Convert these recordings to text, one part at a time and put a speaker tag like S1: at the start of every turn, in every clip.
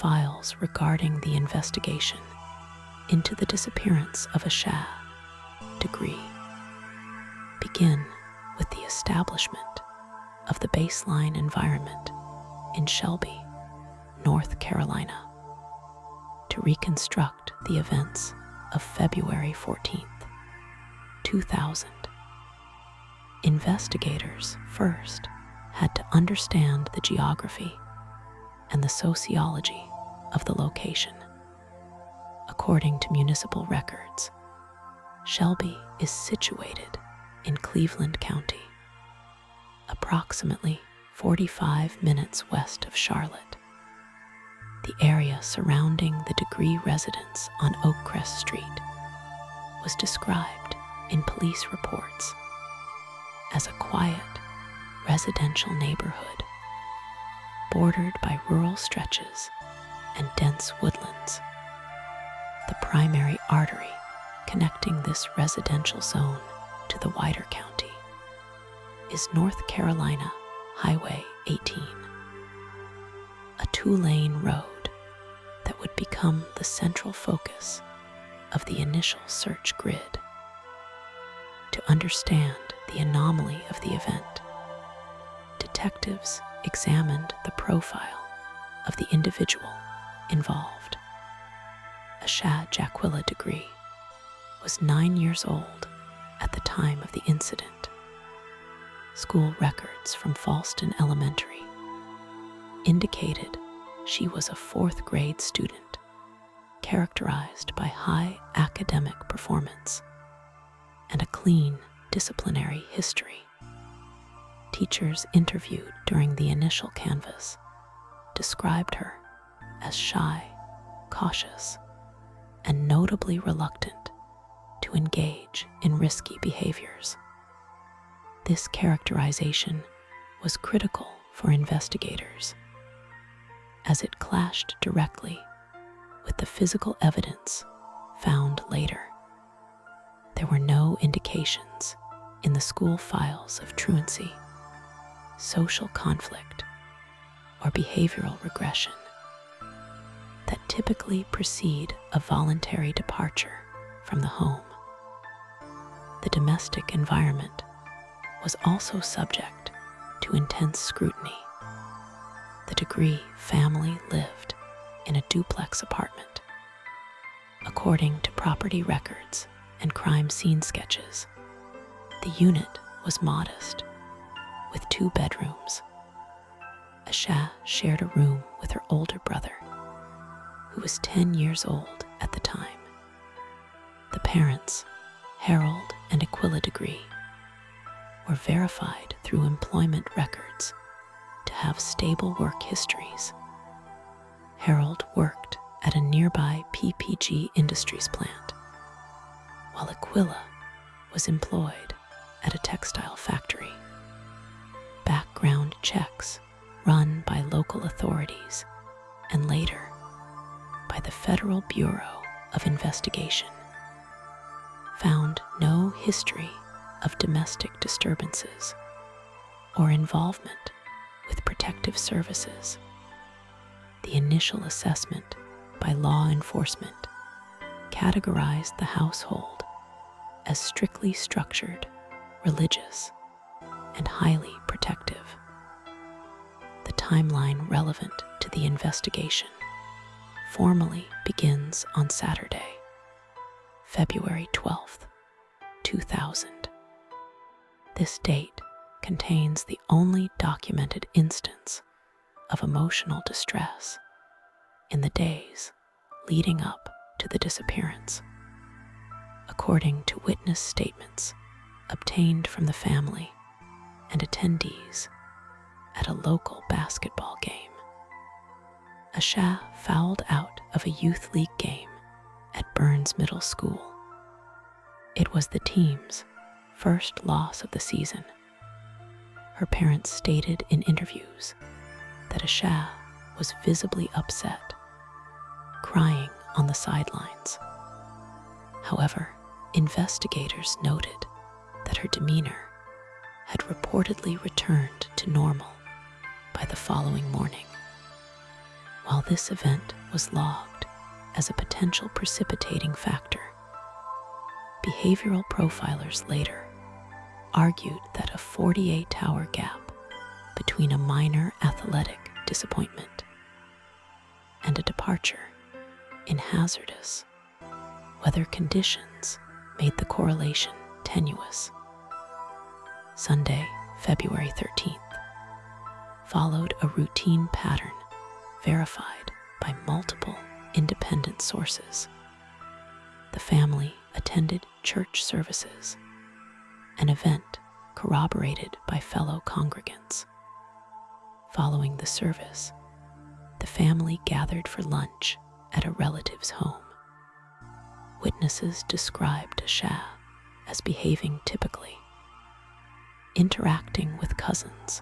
S1: files regarding the investigation into the disappearance of Asha Degree begin with the establishment of the baseline environment in Shelby, North Carolina, to reconstruct the events of February 14th, 2000. Investigators first had to understand the geography and the sociology of the location. According to municipal records, Shelby is situated in Cleveland County, approximately 45 minutes west of Charlotte. The area surrounding the Degree residence on Oakcrest Street was described in police reports as a quiet, residential neighborhood bordered by rural stretches and dense woodlands. The primary artery connecting this residential zone to the wider county is North Carolina Highway 18, a two-lane road that would become the central focus of the initial search grid. To understand the anomaly of the event, detectives examined the profile of the individual involved. Asha Degree was 9 years old at the time of the incident. School records from Falston Elementary indicated she was a fourth-grade student, characterized by high academic performance and a clean disciplinary history. Teachers interviewed during the initial canvass described her as shy, cautious, and notably reluctant to engage in risky behaviors. This characterization was critical for investigators, as it clashed directly with the physical evidence found later. There were no indications in the school files of truancy, social conflict, or behavioral regression that typically precede a voluntary departure from the home. The domestic environment was also subject to intense scrutiny. The Degree family lived in a duplex apartment. According to property records and crime scene sketches, the unit was modest, with 2 bedrooms. Asha shared a room with her older brother, who was 10 years old at the time. The parents, Harold and Aquila Degree, were verified through employment records to have stable work histories. Harold worked at a nearby PPG Industries plant, while Aquila was employed at a textile factory. Background checks run by local authorities and later by the Federal Bureau of Investigation found no history of domestic disturbances or involvement with protective services. The initial assessment by law enforcement categorized the household as strictly structured, religious, and highly protective. The timeline relevant to the investigation formally begins on Saturday, February 12th, 2000. This date contains the only documented instance of emotional distress in the days leading up to the disappearance. According to witness statements obtained from the family and attendees at a local basketball game, Asha fouled out of a youth league game at Burns Middle School. It was the team's first loss of the season. Her parents stated in interviews that Asha was visibly upset, crying on the sidelines. However, investigators noted that her demeanor had reportedly returned to normal by the following morning. While this event was logged as a potential precipitating factor, behavioral profilers later argued that a 48-hour gap between a minor athletic disappointment and a departure in hazardous weather conditions made the correlation tenuous. Sunday, February 13th, followed a routine pattern verified by multiple independent sources. The family attended church services, an event corroborated by fellow congregants. Following the service, the family gathered for lunch at a relative's home. Witnesses described Asha as behaving typically, interacting with cousins,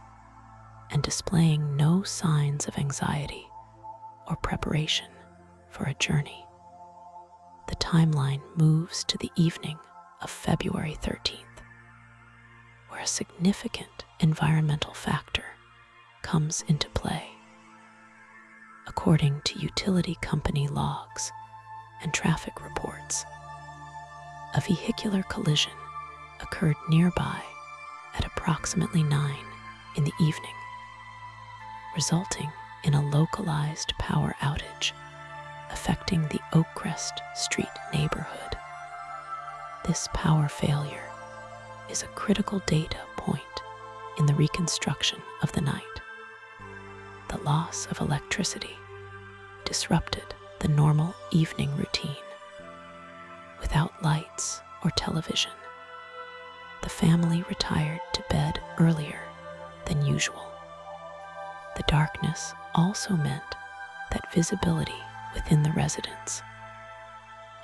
S1: and displaying no signs of anxiety or preparation for a journey. The timeline moves to the evening of February 13th, where a significant environmental factor comes into play. According to utility company logs and traffic reports, a vehicular collision occurred nearby at approximately 9 in the evening, resulting in a localized power outage affecting the Oakcrest Street neighborhood. This power failure is a critical data point in the reconstruction of the night. The loss of electricity disrupted the normal evening routine. Without lights or television, the family retired to bed earlier than usual. The darkness also meant that visibility within the residence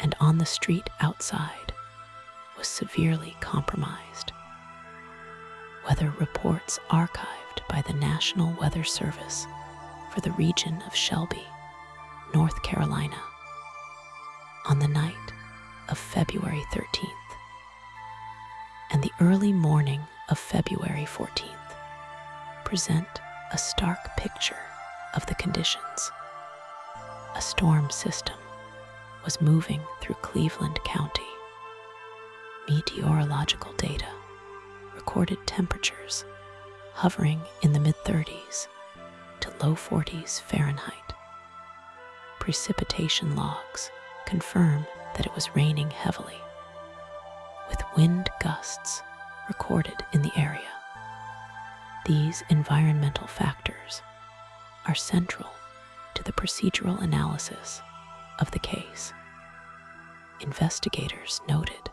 S1: and on the street outside was severely compromised. Weather reports archived by the National Weather Service for the region of Shelby, North Carolina, on the night of February 13th and the early morning of February 14th present a stark picture of the conditions. A storm system was moving through Cleveland County. Meteorological data recorded temperatures hovering in the mid-30s to low 40s Fahrenheit. Precipitation logs confirm that it was raining heavily, with wind gusts recorded in the area. These environmental factors are central to the procedural analysis of the case. Investigators noted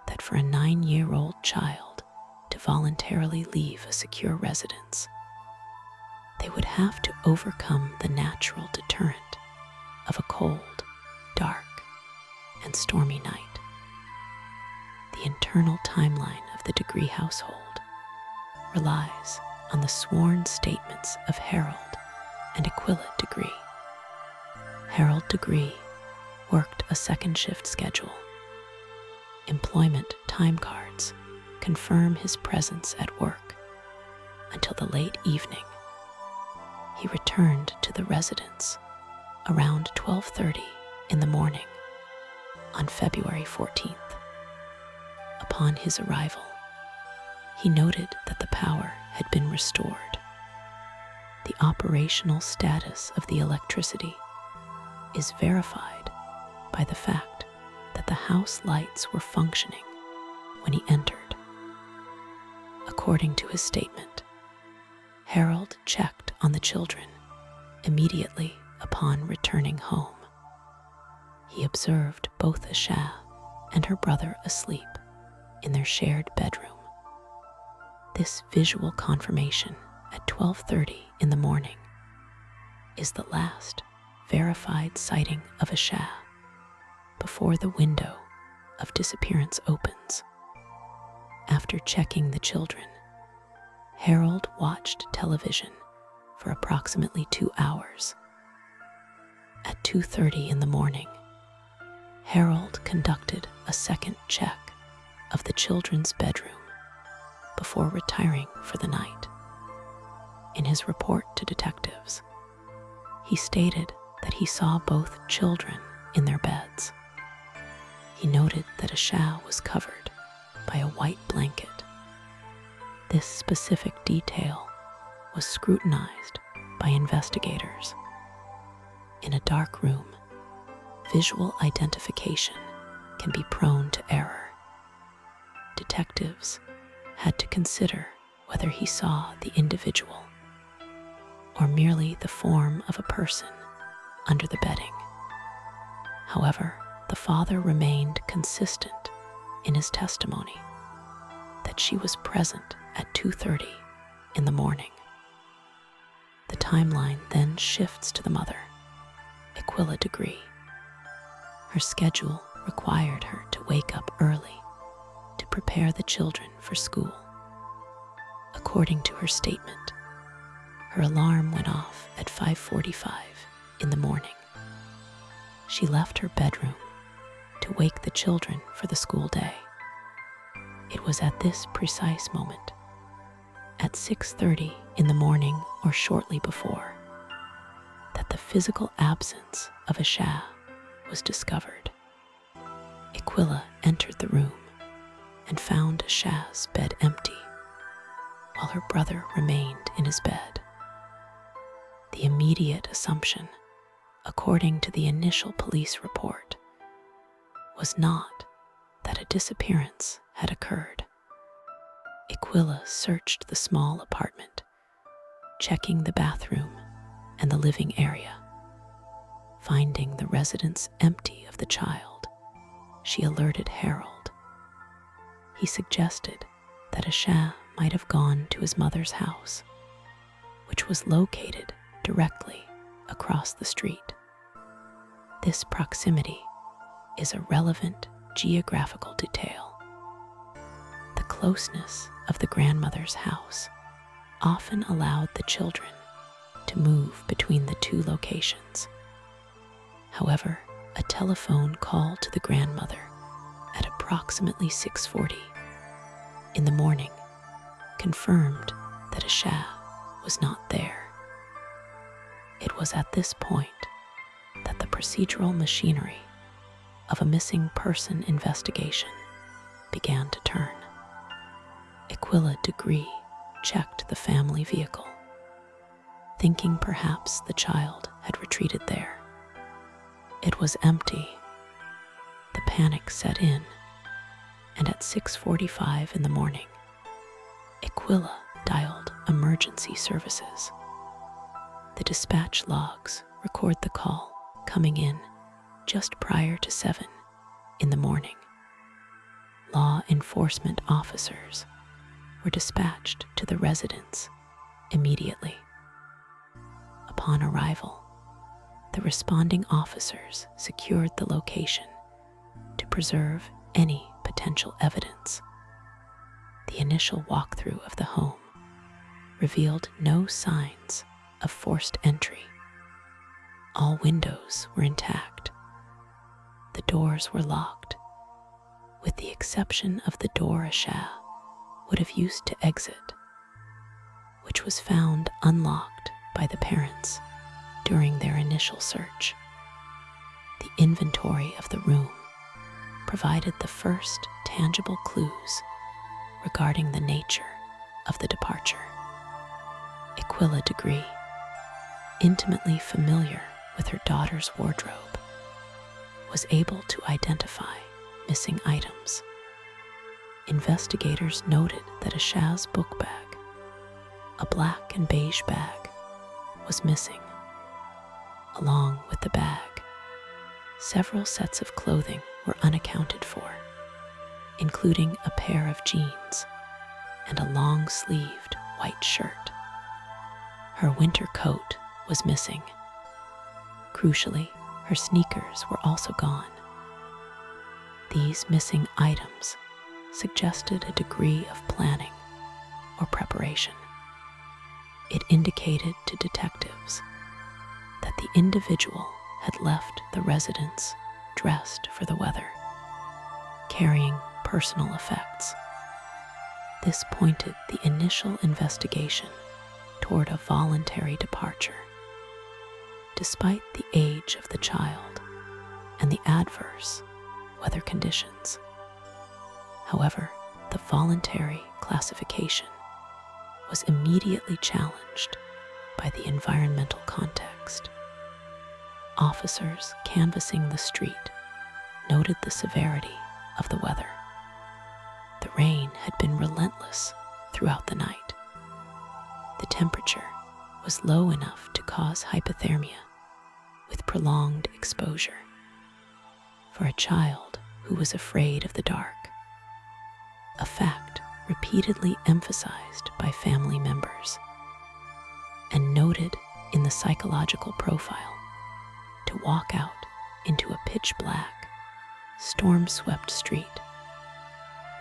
S1: that for a 9-year-old child to voluntarily leave a secure residence, they would have to overcome the natural deterrent of a cold, dark, and stormy night. The internal timeline of the Degree household relies on the sworn statements of Harold and Aquila Degree. Harold Degree worked a second shift schedule. Employment time cards confirm his presence at work until the late evening. He returned to the residence around 12:30 in the morning on February 14th. Upon his arrival, he noted that the power had been restored. The operational status of the electricity is verified by the fact that the house lights were functioning when he entered. According to his statement, Harold checked on the children immediately upon returning home. He observed both Asha and her brother asleep in their shared bedroom. This visual confirmation at 12:30 in the morning is the last verified sighting of Asha before the window of disappearance opens. After checking the children, Harold watched television for approximately 2 hours. At 2:30 in the morning, Harold conducted a second check of the children's bedroom before retiring for the night. In his report to detectives, He stated that he saw both children in their beds. He noted that Asha was covered by a white blanket. This specific detail was scrutinized by investigators. In a dark room, visual identification can be prone to error. Detectives had to consider whether he saw the individual or merely the form of a person under the bedding. However, the father remained consistent in his testimony that she was present at 2:30 in the morning. The timeline then shifts to the mother, Aquila Degree. Her schedule required her to wake up early to prepare the children for school. According to her statement, her alarm went off at 5:45 in the morning. She left her bedroom to wake the children for the school day. It was at this precise moment, at 6:30 in the morning or shortly before, that the physical absence of Asha was discovered. Aquila entered the room and found Asha's bed empty, while her brother remained in his bed. The immediate assumption, according to the initial police report, was not that a disappearance had occurred. Aquila searched the small apartment, checking the bathroom and the living area. Finding the residence empty of the child, she alerted Harold. He suggested that Asha might have gone to his mother's house, which was located directly across the street. This proximity is a relevant geographical detail. The closeness of the grandmother's house often allowed the children to move between the two locations. However, a telephone call to the grandmother at approximately 6:40 in the morning confirmed that Asha was not there. It was at this point that the procedural machinery of a missing person investigation began to turn. Aquila Degree checked the family vehicle, thinking perhaps the child had retreated there. It was empty. The panic set in, and at 6:45 in the morning, Aquila dialed emergency services. The dispatch logs record the call coming in just prior to 7 in the morning. Law enforcement officers were dispatched to the residence immediately. Upon arrival, the responding officers secured the location to preserve any potential evidence. The initial walkthrough of the home revealed no signs of forced entry. All windows were intact. The doors were locked, with the exception of the door Asha would have used to exit, which was found unlocked by the parents during their initial search. The inventory of the room provided the first tangible clues regarding the nature of the departure. Aquila Degree, intimately familiar with her daughter's wardrobe, was able to identify missing items. Investigators noted that Asha's book bag, a black and beige bag, was missing. Along with the bag, several sets of clothing were unaccounted for, including a pair of jeans and a long-sleeved white shirt. Her winter coat was missing. Crucially, her sneakers were also gone. These missing items suggested a degree of planning or preparation. It indicated to detectives that the individual had left the residence dressed for the weather, carrying personal effects. This pointed the initial investigation toward a voluntary departure. despite the age of the child and the adverse weather conditions. However, the voluntary classification was immediately challenged by the environmental context. Officers canvassing the street noted the severity of the weather. The rain had been relentless throughout the night. The temperature was low enough to cause hypothermia with prolonged exposure. For a child who was afraid of the dark, a fact repeatedly emphasized by family members and noted in the psychological profile, to walk out into a pitch-black, storm-swept street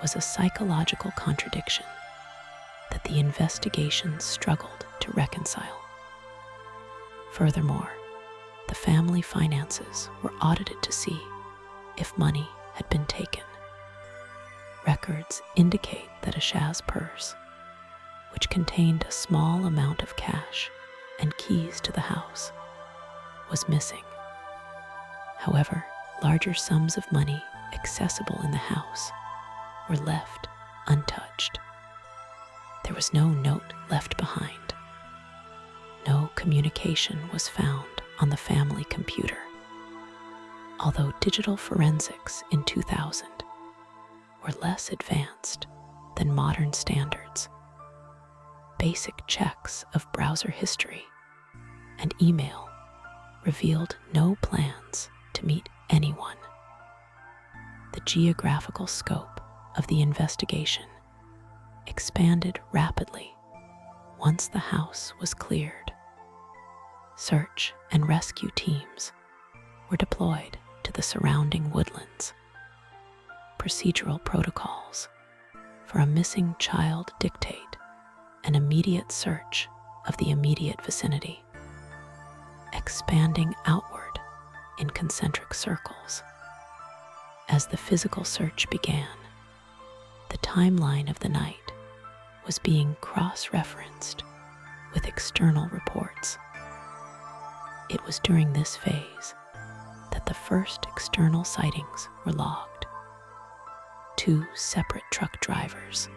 S1: was a psychological contradiction that the investigation struggled to reconcile. Furthermore, the family finances were audited to see if money had been taken. Records indicate that Asha's purse, which contained a small amount of cash and keys to the house, was missing. However, larger sums of money accessible in the house were left untouched. There was no note left behind. No communication was found on the family computer. Although digital forensics in 2000 were less advanced than modern standards, basic checks of browser history and email revealed no plans to meet anyone. The geographical scope of the investigation expanded rapidly once the house was cleared. Search and rescue teams were deployed to the surrounding woodlands. Procedural protocols for a missing child dictate an immediate search of the immediate vicinity, expanding outward in concentric circles. As the physical search began, the timeline of the night was being cross-referenced with external reports. It was during this phase that the first external sightings were logged. 2 separate truck drivers,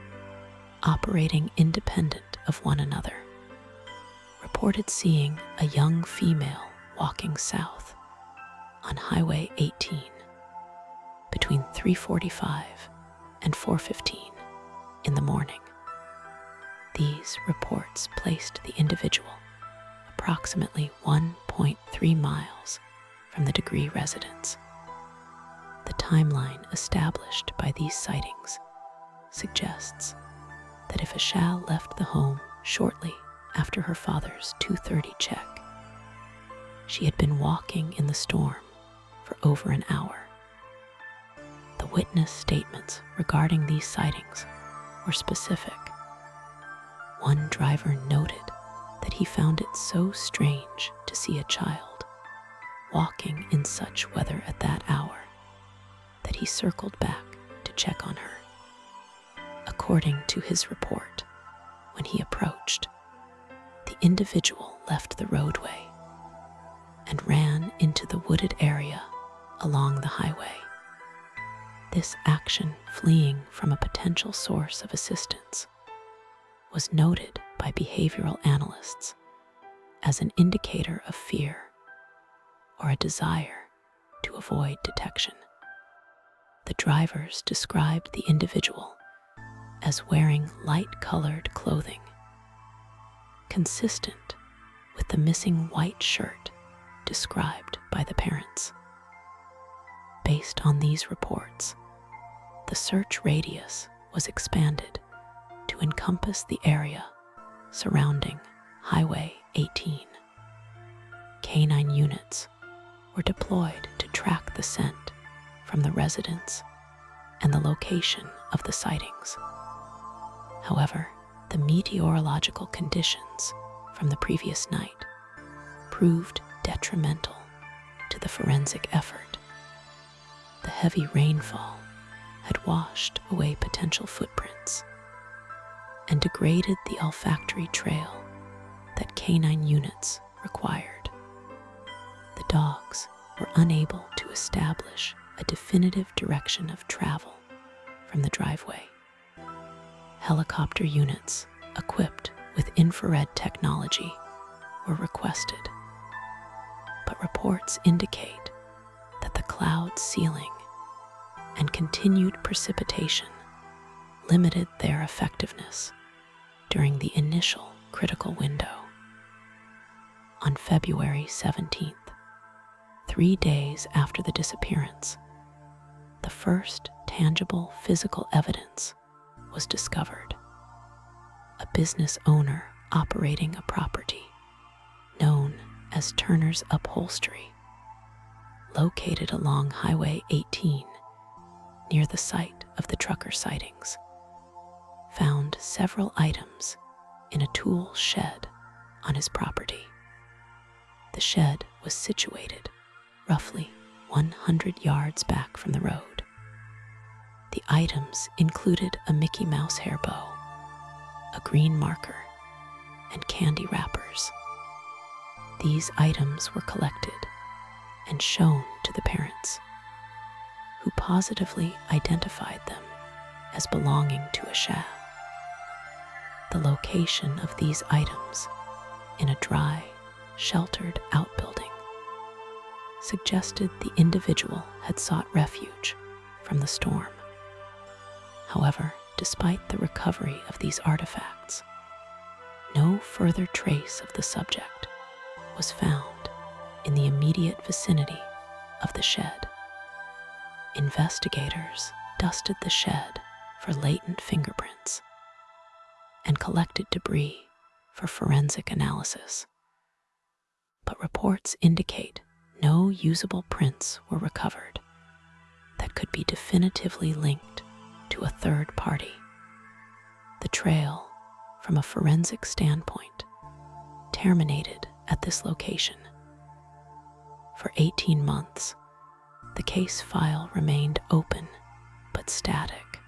S1: operating independent of one another, reported seeing a young female walking south on Highway 18 between 3:45 and 4:15 in the morning. These reports placed the individual approximately 1.3 miles from the Degree residence. The timeline established by these sightings suggests that if Asha left the home shortly after her father's 2:30 check, she had been walking in the storm for over an hour. The witness statements regarding these sightings were specific. One driver noted that he found it so strange to see a child walking in such weather at that hour that he circled back to check on her. According to his report, when he approached, the individual left the roadway and ran into the wooded area along the highway. This action, fleeing from a potential source of assistance, was noted by behavioral analysts as an indicator of fear or a desire to avoid detection. The drivers described the individual as wearing light-colored clothing, consistent with the missing white shirt described by the parents. Based on these reports, the search radius was expanded to encompass the area surrounding Highway 18. Canine units were deployed to track the scent from the residence and the location of the sightings. However, the meteorological conditions from the previous night proved detrimental to the forensic effort. The heavy rainfall had washed away potential footprints and degraded the olfactory trail that canine units required. dogs were unable to establish a definitive direction of travel from the driveway. Helicopter units equipped with infrared technology were requested, but reports indicate that the cloud ceiling and continued precipitation limited their effectiveness during the initial critical window. On February 17th, 3 days after the disappearance, the first tangible physical evidence was discovered. A business owner operating a property known as Turner's Upholstery, located along Highway 18 near the site of the trucker sightings, found several items in a tool shed on his property. The shed was situated roughly 100 yards back from the road. The items included a Mickey Mouse hair bow, a green marker, and candy wrappers. These items were collected and shown to the parents, who positively identified them as belonging to Asha. The location of these items in a dry, sheltered outbuilding suggested the individual had sought refuge from the storm. However, despite the recovery of these artifacts, no further trace of the subject was found in the immediate vicinity of the shed. Investigators dusted the shed for latent fingerprints and collected debris for forensic analysis. But reports indicate no usable prints were recovered that could be definitively linked to a third party. The trail, from a forensic standpoint, terminated at this location. For 18 months, the case file remained open but static.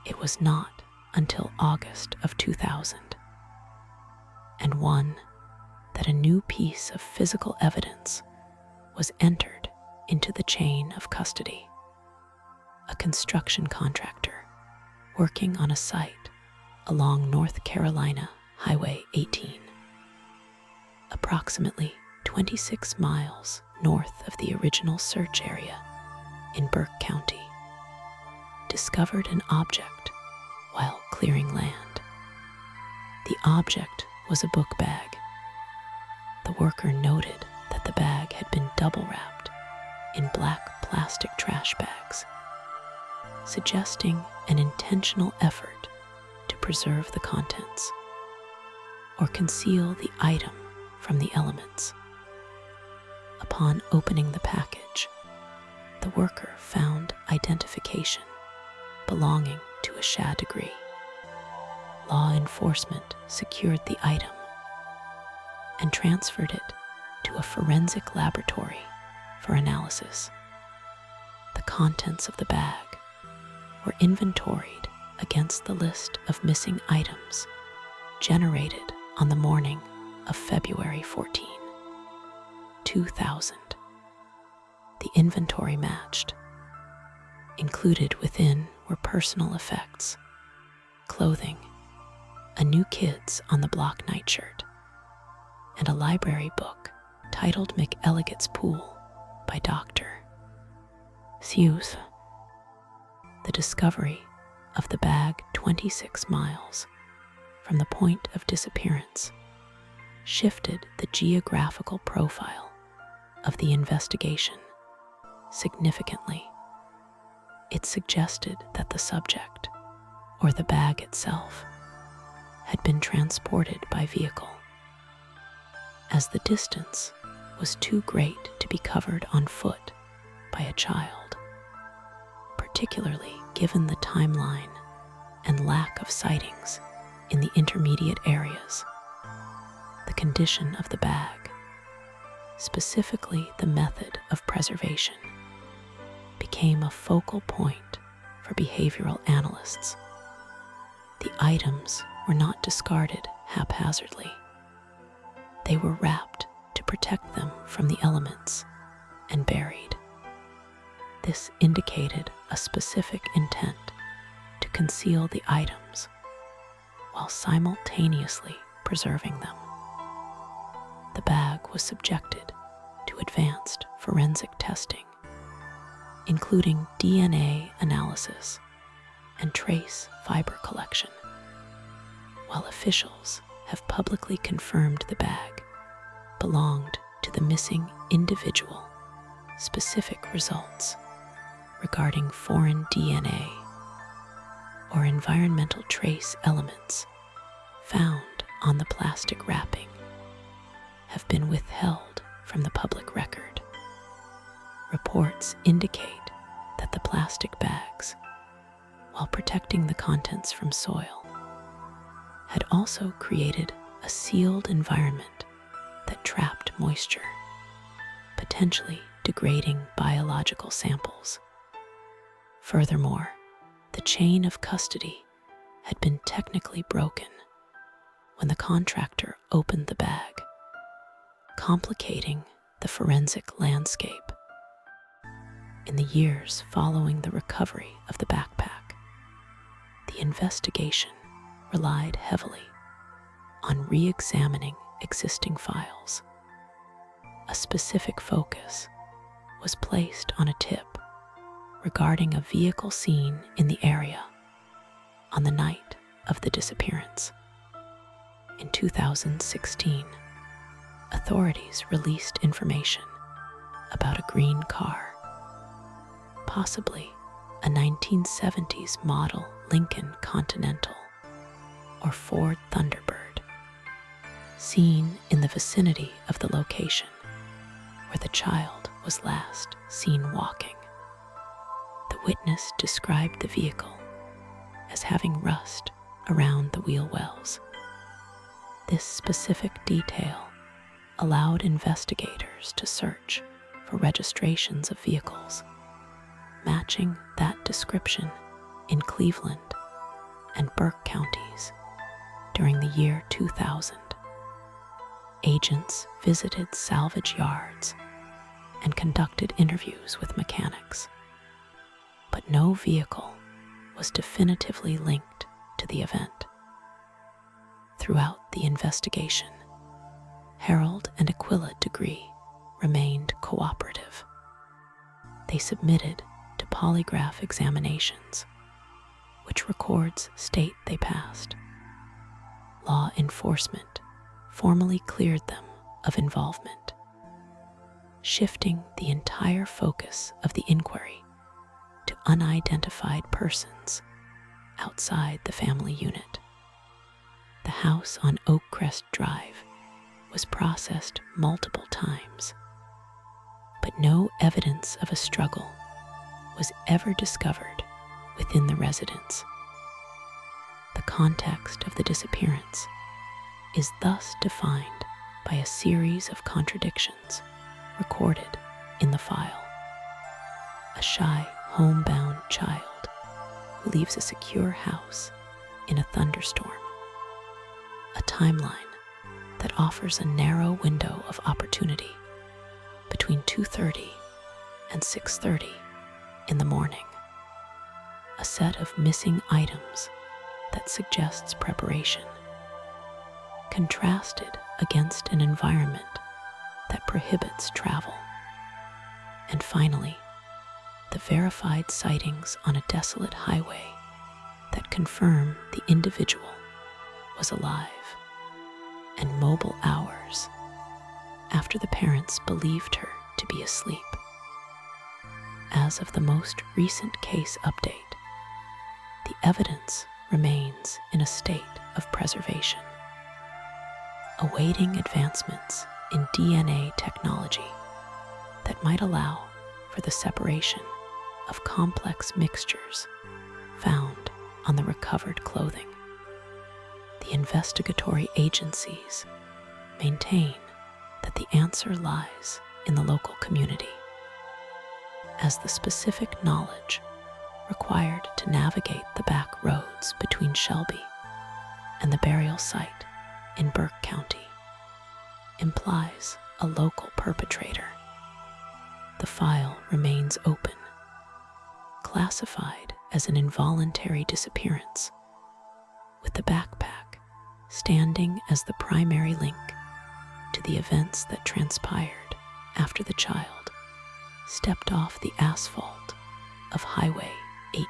S1: It was not until August of 2001 that a new piece of physical evidence was entered into the chain of custody. A construction contractor working on a site along North Carolina Highway 18, approximately 26 miles north of the original search area in Burke County, discovered an object while clearing land. The object was a book bag. The worker noted that the bag had been double wrapped in black plastic trash bags, suggesting an intentional effort to preserve the contents or conceal the item from the elements. Upon opening the package, the worker found identification belonging to Asha Degree. Law enforcement secured the item and transferred it to a forensic laboratory for analysis. The contents of the bag were inventoried against the list of missing items generated on the morning of February 14, 2000. The inventory matched. Included within were personal effects, clothing, a New Kids on the Block nightshirt, and a library book titled McElligot's Pool by Dr. Seuss. The discovery of the bag 26 miles from the point of disappearance shifted the geographical profile of the investigation significantly. It suggested that the subject, or the bag itself, had been transported by vehicle, as the distance was too great to be covered on foot by a child, particularly given the timeline and lack of sightings in the intermediate areas. The condition of the bag, specifically the method of preservation, became a focal point for behavioral analysts. The items were not discarded haphazardly. They were wrapped to protect them from the elements and buried. This indicated a specific intent to conceal the items while simultaneously preserving them. The bag was subjected to advanced forensic testing, including DNA analysis and trace fiber collection. While officials have publicly confirmed the bag belonged to the missing individual, specific results regarding foreign DNA or environmental trace elements found on the plastic wrapping have been withheld from the public record. Reports indicate that the plastic bags, while protecting the contents from soil, had also created a sealed environment that trapped moisture, potentially degrading biological samples. Furthermore, the chain of custody had been technically broken when the contractor opened the bag, complicating the forensic landscape. In the years following the recovery of the backpack, the investigation relied heavily on re-examining existing files. A specific focus was placed on a tip regarding a vehicle seen in the area on the night of the disappearance. In 2016, authorities released information about a green car, possibly a 1970s model Lincoln Continental or Ford Thunderbird, seen in the vicinity of the location where the child was last seen walking. The witness described the vehicle as having rust around the wheel wells. This specific detail allowed investigators to search for registrations of vehicles matching that description in Cleveland and Burke counties during the year 2000. Agents visited salvage yards and conducted interviews with mechanics, but no vehicle was definitively linked to the event. Throughout the investigation, Harold and Aquila Degree remained cooperative. They submitted to polygraph examinations, which records state they passed. Law enforcement formally cleared them of involvement, shifting the entire focus of the inquiry to unidentified persons outside the family unit. The house on Oakcrest Drive was processed multiple times, but no evidence of a struggle was ever discovered within the residence. The context of the disappearance is thus defined by a series of contradictions recorded in the file. A shy, homebound child who leaves a secure house in a thunderstorm. A timeline that offers a narrow window of opportunity between 2:30 and 6:30 in the morning. A set of missing items that suggests preparation, contrasted against an environment that prohibits travel. And finally, the verified sightings on a desolate highway that confirm the individual was alive, and mobile hours after the parents believed her to be asleep. As of the most recent case update, the evidence remains in a state of preservation, awaiting advancements in DNA technology that might allow for the separation of complex mixtures found on the recovered clothing. The investigatory agencies maintain that the answer lies in the local community, as the specific knowledge required to navigate the back roads between Shelby and the burial site in Burke County implies a local perpetrator. The file remains open, classified as an involuntary disappearance, with the backpack standing as the primary link to the events that transpired after the child stepped off the asphalt of Highway 18.